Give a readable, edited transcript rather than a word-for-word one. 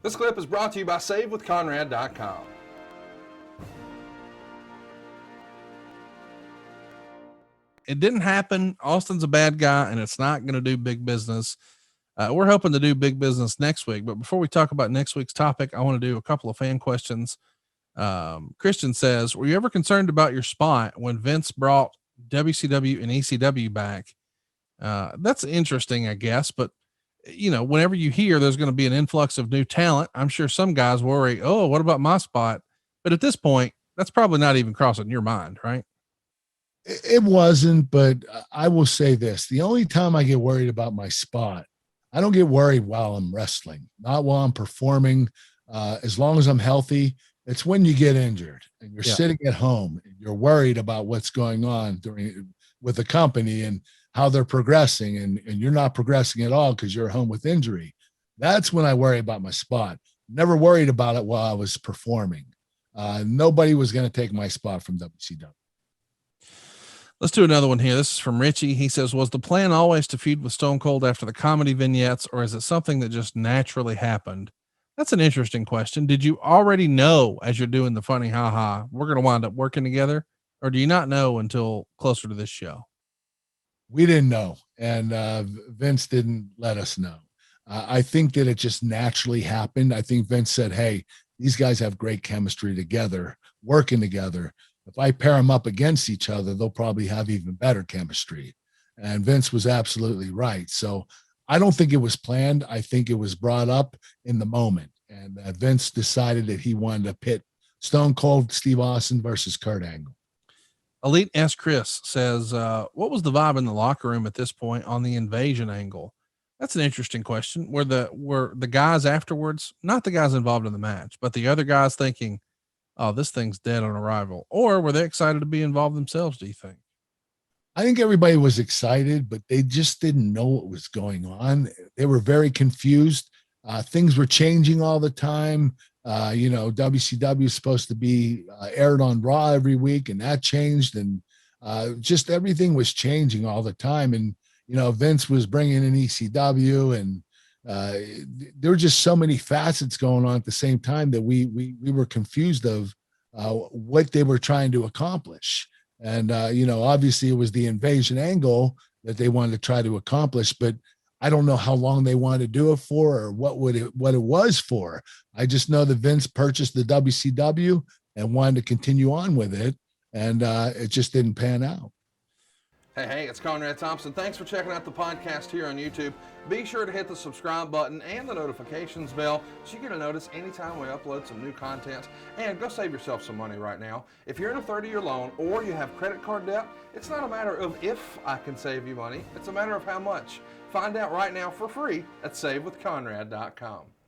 This clip is brought to you by SaveWithConrad.com. It didn't happen. Austin's a bad guy, and it's not going to do big business. We're hoping to do big business next week. But before we talk about next week's topic, I want to do a couple of fan questions. Christian says, were you ever concerned about your spot when Vince brought WCW and ECW back? That's interesting, I guess. But, you know, whenever you hear there's going to be an influx of new talent, I'm sure some guys worry, oh, what about my spot? But at this point, that's probably not even crossing your mind, right? It wasn't, but I will say this. The only time I get worried about my spot, I don't get worried while I'm wrestling, not while I'm performing. As long as I'm healthy, it's when you get injured and you're sitting at home and you're worried about what's going on with the company and how they're progressing, and you're not progressing at all because you're home with injury. That's when I worry about my spot. Never worried about it while I was performing. Nobody was going to take my spot from WCW. Let's do another one here. This is from Richie. He says, was the plan always to feud with Stone Cold after the comedy vignettes, or is it something that just naturally happened? That's an interesting question. Did you already know as you're doing the funny ha-ha, we're going to wind up working together? Or do you not know until closer to this show? We didn't know. And Vince didn't let us know. I think that it just naturally happened. I think Vince said, hey, these guys have great chemistry together, working together. If I pair them up against each other, they'll probably have even better chemistry. And Vince was absolutely right. So I don't think it was planned. I think it was brought up in the moment. And Vince decided that he wanted to pit Stone Cold Steve Austin versus Kurt Angle. Elite S. Chris says, what was the vibe in the locker room at this point on the Invasion angle? That's an interesting question. Were the guys afterwards, not the guys involved in the match, but the other guys thinking, oh, this thing's dead on arrival? Or were they excited to be involved themselves, do you think? I think everybody was excited, but they just didn't know what was going on. They were very confused. Things were changing all the time. WCW is supposed to be aired on Raw every week, and that changed. And just everything was changing all the time. And, Vince was bringing in ECW, and there were just so many facets going on at the same time that we were confused of what they were trying to accomplish. And, obviously it was the Invasion angle that they wanted to try to accomplish, but I don't know how long they wanted to do it for or what it was for. I just know that Vince purchased the WCW and wanted to continue on with it. And it just didn't pan out. Hey, it's Conrad Thompson. Thanks for checking out the podcast here on YouTube. Be sure to hit the subscribe button and the notifications bell so you get a notice anytime we upload some new content. And go save yourself some money right now. If you're in a 30-year loan or you have credit card debt, it's not a matter of if I can save you money. It's a matter of how much. Find out right now for free at SaveWithConrad.com.